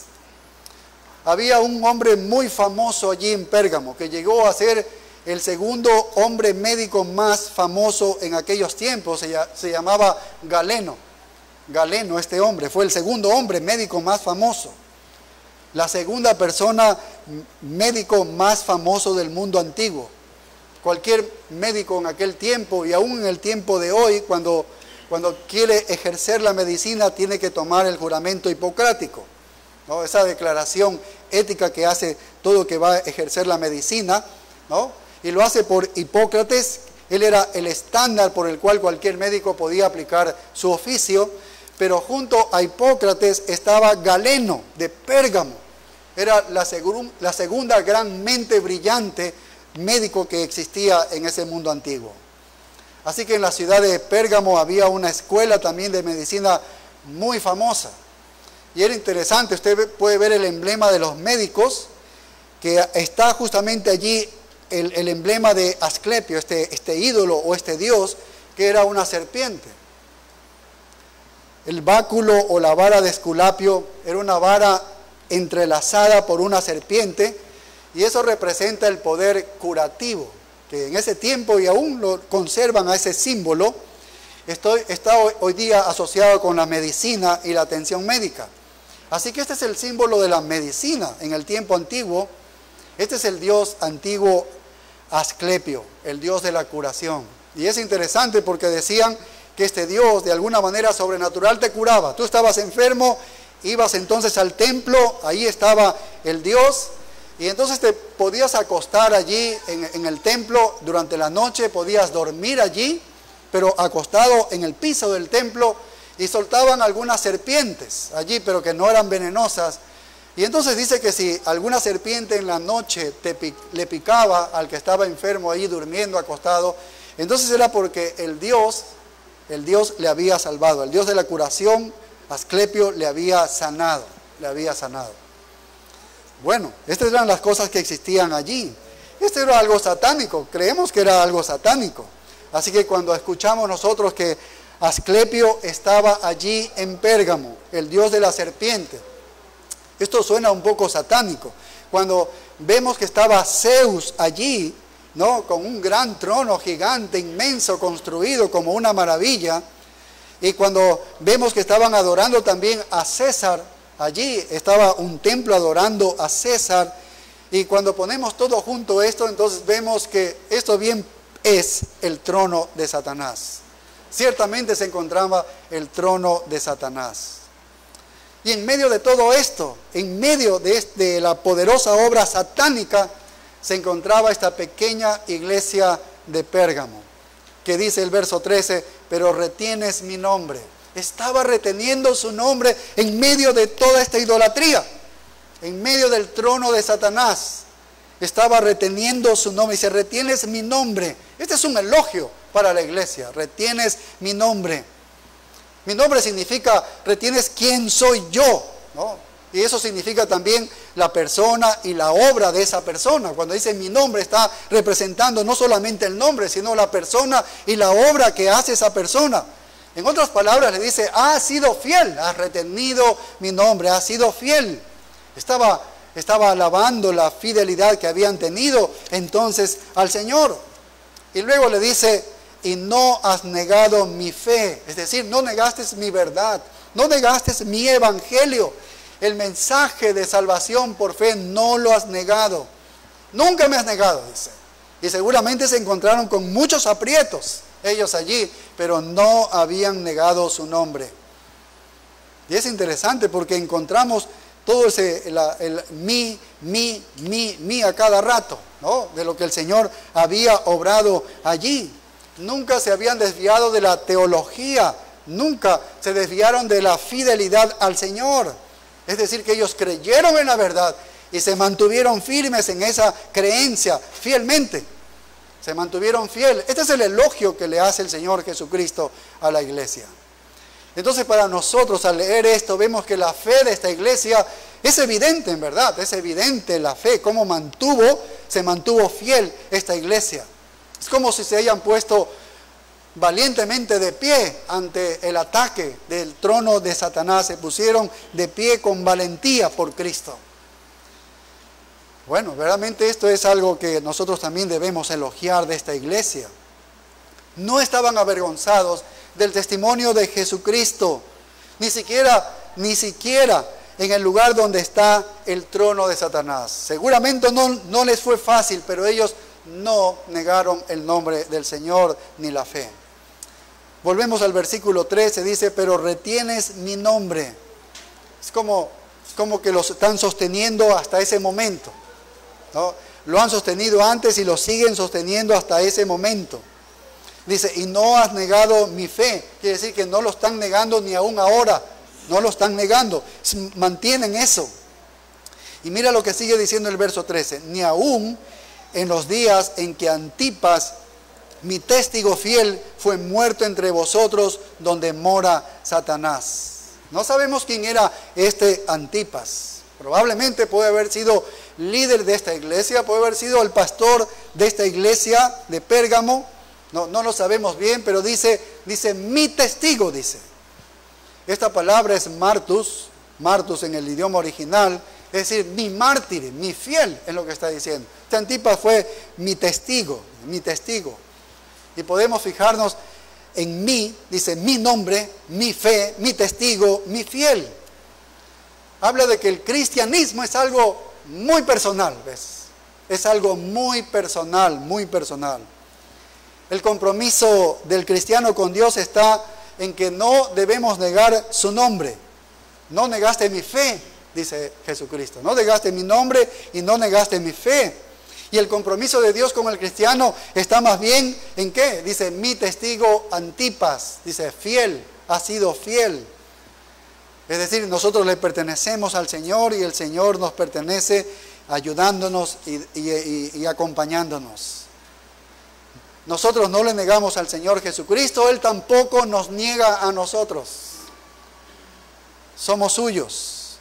Había un hombre muy famoso allí en Pérgamo, que llegó a ser el segundo hombre médico más famoso en aquellos tiempos. Se llamaba Galeno. Galeno, este hombre, fue el segundo hombre médico más famoso. La segunda persona médico más famoso del mundo antiguo. cualquier médico en aquel tiempo y aún en el tiempo de hoy, cuando quiere ejercer la medicina, tiene que tomar el juramento hipocrático, ¿no? Esa declaración ética que hace todo que va a ejercer la medicina, ¿no? Y lo hace por Hipócrates. Él era el estándar por el cual cualquier médico podía aplicar su oficio, pero junto a Hipócrates estaba Galeno de Pérgamo. Era la segunda gran mente brillante médico que existía en ese mundo antiguo. Así que en la ciudad de Pérgamo había una escuela también de medicina muy famosa. Y era interesante, usted puede ver el emblema de los médicos, que está justamente allí el emblema de Asclepio, este ídolo o este dios, que era una serpiente. El báculo o la vara de Esculapio era una vara entrelazada por una serpiente, y eso representa el poder curativo, que en ese tiempo, y aún lo conservan a ese símbolo, está hoy día asociado con la medicina y la atención médica. Así que este es el símbolo de la medicina en el tiempo antiguo. Este es el dios antiguo Asclepio, el dios de la curación. Y es interesante porque decían que este dios de alguna manera sobrenatural te curaba. Tú estabas enfermo, ibas entonces al templo, ahí estaba el dios, y entonces te podías acostar allí en el templo durante la noche, podías dormir allí, pero acostado en el piso del templo, y soltaban algunas serpientes allí, pero que no eran venenosas. Y entonces dice que si alguna serpiente en la noche le picaba al que estaba enfermo ahí durmiendo acostado, entonces era porque el Dios le había salvado, el Dios de la curación, Asclepio, le había sanado. Bueno, estas eran las cosas que existían allí. Esto era algo satánico, creemos que era algo satánico. Así que cuando escuchamos nosotros que Asclepio estaba allí en Pérgamo, el dios de la serpiente, esto suena un poco satánico. Cuando vemos que estaba Zeus allí, ¿no? Con un gran trono gigante, inmenso, construido como una maravilla, y cuando vemos que estaban adorando también a César, allí estaba un templo adorando a César, y cuando ponemos todo junto esto, entonces vemos que esto bien es el trono de Satanás. Ciertamente se encontraba el trono de Satanás. Y en medio de todo esto, en medio de la poderosa obra satánica, se encontraba esta pequeña iglesia de Pérgamo, que dice el verso 13, pero retienes mi nombre. Estaba reteniendo su nombre en medio de toda esta idolatría, en medio del trono de Satanás. Estaba reteniendo su nombre. Dice, retienes mi nombre. Este es un elogio para la iglesia. Retienes mi nombre. Mi nombre significa, retienes quién soy yo, ¿no? Y eso significa también la persona y la obra de esa persona. Cuando dice mi nombre, está representando no solamente el nombre, sino la persona y la obra que hace esa persona. En otras palabras, le dice, has sido fiel, has retenido mi nombre, has sido fiel. Estaba alabando la fidelidad que habían tenido entonces al Señor. Y luego le dice, y no has negado mi fe, es decir, no negaste mi verdad, no negaste mi evangelio, el mensaje de salvación por fe no lo has negado, nunca me has negado, dice. Y seguramente se encontraron con muchos aprietos ellos allí, pero no habían negado su nombre. Y es interesante porque encontramos todo ese mi a cada rato, ¿no? De lo que el Señor había obrado allí. Nunca se habían desviado de la teología, nunca se desviaron de la fidelidad al Señor. Es decir, que ellos creyeron en la verdad y se mantuvieron firmes en esa creencia, fielmente. Se mantuvieron fieles. Este es el elogio que le hace el Señor Jesucristo a la iglesia. Entonces, para nosotros, al leer esto, vemos que la fe de esta iglesia es evidente, en verdad. Es evidente la fe, cómo se mantuvo fiel esta iglesia. Es como si se hayan puesto valientemente de pie ante el ataque del trono de Satanás. Se pusieron de pie con valentía por Cristo. Bueno, verdaderamente esto es algo que nosotros también debemos elogiar de esta iglesia. No estaban avergonzados del testimonio de Jesucristo, ni siquiera en el lugar donde está el trono de Satanás. Seguramente no les fue fácil, pero ellos no negaron el nombre del Señor ni la fe. Volvemos al versículo 13, dice, pero retienes mi nombre. Es como que los están sosteniendo hasta ese momento, ¿no? Lo han sostenido antes y lo siguen sosteniendo hasta ese momento. Dice, y no has negado mi fe. Quiere decir que no lo están negando ni aún ahora. No lo están negando. Mantienen eso. Y mira lo que sigue diciendo el verso 13. Ni aún en los días en que Antipas, mi testigo fiel, fue muerto entre vosotros, donde mora Satanás. No sabemos quién era este Antipas. Probablemente puede haber sido líder de esta iglesia, puede haber sido el pastor de esta iglesia de Pérgamo. No lo sabemos bien, pero dice mi testigo, dice. Esta palabra es martus en el idioma original, es decir, mi mártir, mi fiel, es lo que está diciendo. Este Antipas fue mi testigo. Y podemos fijarnos en mí, dice mi nombre, mi fe, mi testigo, mi fiel. Habla de que el cristianismo es algo muy personal, ¿ves? Es algo muy personal, muy personal. El compromiso del cristiano con Dios está en que no debemos negar su nombre. No negaste mi fe, dice Jesucristo. No negaste mi nombre y no negaste mi fe. Y el compromiso de Dios con el cristiano está más bien en qué. Dice, mi testigo Antipas, dice, fiel, ha sido fiel. Es decir, nosotros le pertenecemos al Señor y el Señor nos pertenece ayudándonos y acompañándonos. Nosotros no le negamos al Señor Jesucristo, Él tampoco nos niega a nosotros. Somos suyos.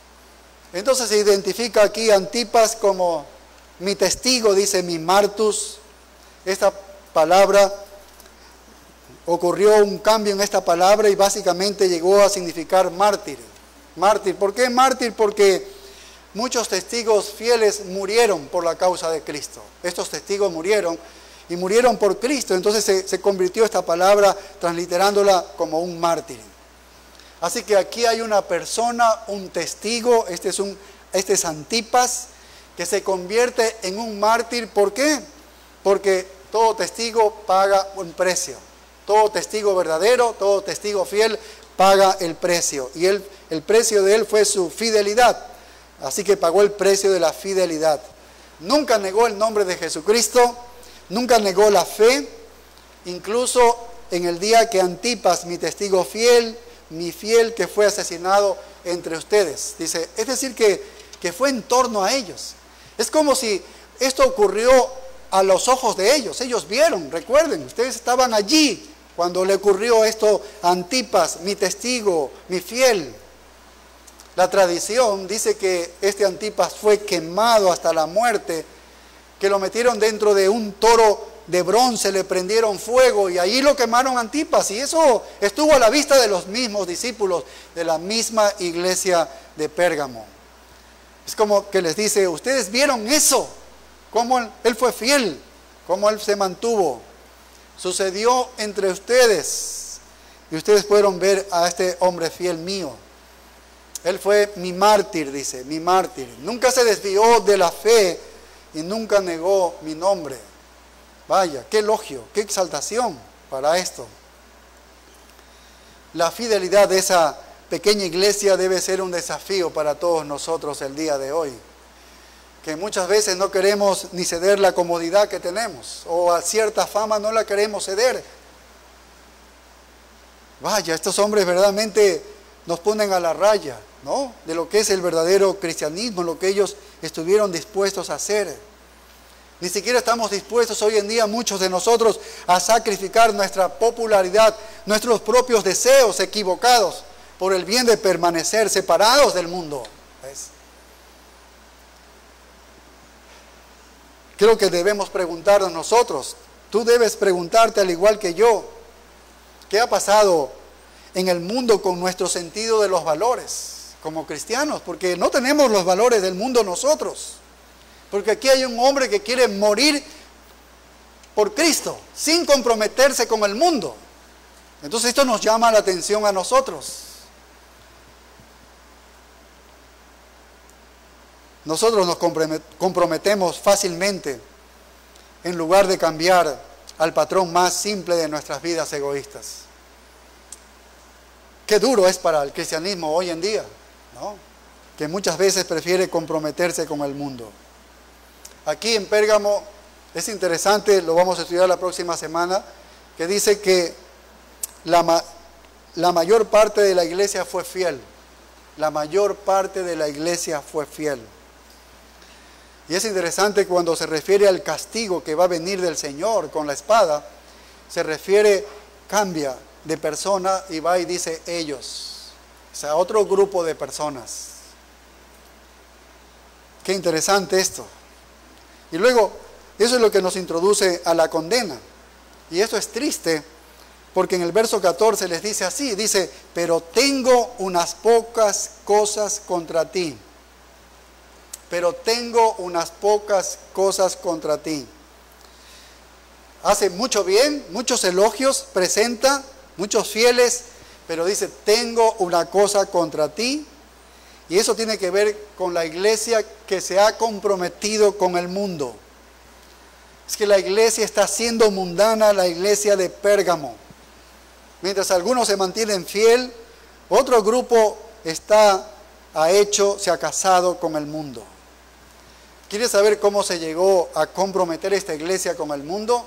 Entonces se identifica aquí Antipas como mi testigo, dice mi martus. Esta palabra, ocurrió un cambio en esta palabra y básicamente llegó a significar mártir. Mártir, ¿por qué mártir? Porque muchos testigos fieles murieron por la causa de Cristo. Estos testigos murieron y murieron por Cristo. Entonces se convirtió esta palabra, transliterándola como un mártir. Así que aquí hay una persona, un testigo, este es Antipas, que se convierte en un mártir. ¿Por qué? Porque todo testigo paga un precio. Todo testigo verdadero, todo testigo fiel paga el precio. Y el precio de él fue su fidelidad. Así que pagó el precio de la fidelidad. Nunca negó el nombre de Jesucristo, nunca negó la fe. Incluso en el día que Antipas, mi testigo fiel, mi fiel que fue asesinado entre ustedes. Dice, es decir que fue en torno a ellos. Es como si esto ocurrió a los ojos de ellos. Ellos vieron, recuerden, ustedes estaban allí cuando le ocurrió esto a Antipas, mi testigo, mi fiel. La tradición dice que este Antipas fue quemado hasta la muerte, que lo metieron dentro de un toro de bronce, le prendieron fuego y ahí lo quemaron Antipas. Y eso estuvo a la vista de los mismos discípulos de la misma iglesia de Pérgamo. Es como que les dice, ustedes vieron eso, cómo él fue fiel, cómo él se mantuvo. Sucedió entre ustedes y ustedes pudieron ver a este hombre fiel mío. Él fue mi mártir, dice, mi mártir. Nunca se desvió de la fe y nunca negó mi nombre. Vaya, qué elogio, qué exaltación para esto. La fidelidad de esa pequeña iglesia debe ser un desafío para todos nosotros el día de hoy. Que muchas veces no queremos ni ceder la comodidad que tenemos, o a cierta fama no la queremos ceder. Vaya, estos hombres verdaderamente nos ponen a la raya, ¿no? De lo que es el verdadero cristianismo, lo que ellos estuvieron dispuestos a hacer. Ni siquiera estamos dispuestos hoy en día, muchos de nosotros, a sacrificar nuestra popularidad, nuestros propios deseos equivocados, por el bien de permanecer separados del mundo. ¿Ves? Creo que debemos preguntarnos nosotros. Tú debes preguntarte al igual que yo, ¿qué ha pasado en el mundo con nuestro sentido de los valores como cristianos? Porque no tenemos los valores del mundo nosotros. Porque aquí hay un hombre que quiere morir por Cristo, sin comprometerse con el mundo. Entonces esto nos llama la atención a nosotros. Nosotros nos comprometemos fácilmente en lugar de cambiar al patrón más simple de nuestras vidas egoístas. Qué duro es para el cristianismo hoy en día, ¿no? Que muchas veces prefiere comprometerse con el mundo. Aquí en Pérgamo es interesante, lo vamos a estudiar la próxima semana, que dice que la mayor parte de la iglesia fue fiel. La mayor parte de la iglesia fue fiel. Y es interesante cuando se refiere al castigo que va a venir del Señor con la espada, se refiere, cambia de persona y va y dice ellos. O sea, otro grupo de personas. Qué interesante esto. Y luego, eso es lo que nos introduce a la condena. Y eso es triste, porque en el verso 14 les dice así, dice, pero tengo unas pocas cosas contra ti. Pero tengo unas pocas cosas contra ti. Hace mucho bien, muchos elogios, presenta, muchos fieles, pero dice, tengo una cosa contra ti. Y eso tiene que ver con la iglesia que se ha comprometido con el mundo. Es que la iglesia está siendo mundana, la iglesia de Pérgamo. Mientras algunos se mantienen fiel, otro grupo se ha casado con el mundo. ¿Quieres saber cómo se llegó a comprometer esta iglesia con el mundo?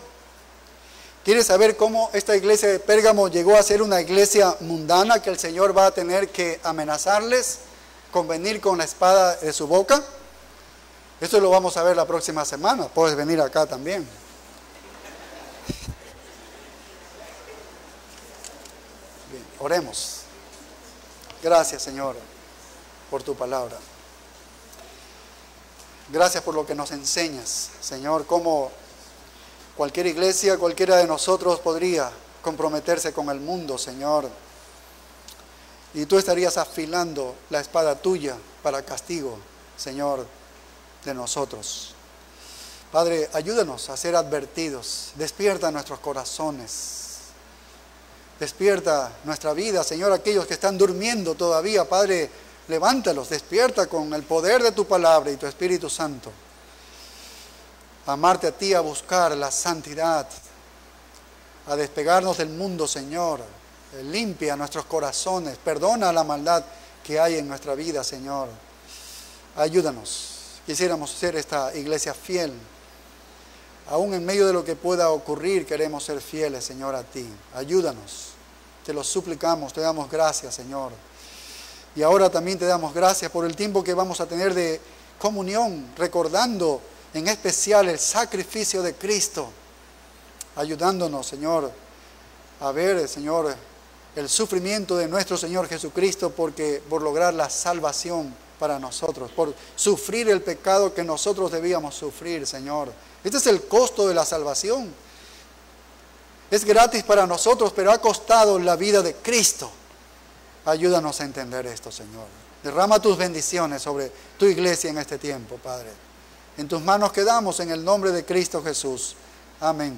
¿Quieres saber cómo esta iglesia de Pérgamo llegó a ser una iglesia mundana que el Señor va a tener que amenazarles con venir con la espada de su boca? Esto lo vamos a ver la próxima semana. Puedes venir acá también. Bien, oremos. Gracias, Señor, por tu palabra. Gracias por lo que nos enseñas, Señor, cómo cualquier iglesia, cualquiera de nosotros podría comprometerse con el mundo, Señor. Y tú estarías afilando la espada tuya para castigo, Señor, de nosotros. Padre, ayúdanos a ser advertidos. Despierta nuestros corazones. Despierta nuestra vida, Señor, aquellos que están durmiendo todavía, Padre, levántalos, despierta con el poder de tu palabra y tu Espíritu Santo. Amarte a ti, a buscar la santidad, a despegarnos del mundo, Señor. Limpia nuestros corazones, perdona la maldad que hay en nuestra vida, Señor. Ayúdanos. Quisiéramos ser esta iglesia fiel. Aún en medio de lo que pueda ocurrir, queremos ser fieles, Señor, a ti. Ayúdanos. Te lo suplicamos, te damos gracias, Señor. Y ahora también te damos gracias por el tiempo que vamos a tener de comunión, recordando en especial el sacrificio de Cristo, ayudándonos, Señor, a ver, Señor, el sufrimiento de nuestro Señor Jesucristo por lograr la salvación para nosotros, por sufrir el pecado que nosotros debíamos sufrir, Señor. Este es el costo de la salvación. Es gratis para nosotros, pero ha costado la vida de Cristo. Ayúdanos a entender esto, Señor. Derrama tus bendiciones sobre tu iglesia en este tiempo, Padre. En tus manos quedamos en el nombre de Cristo Jesús. Amén.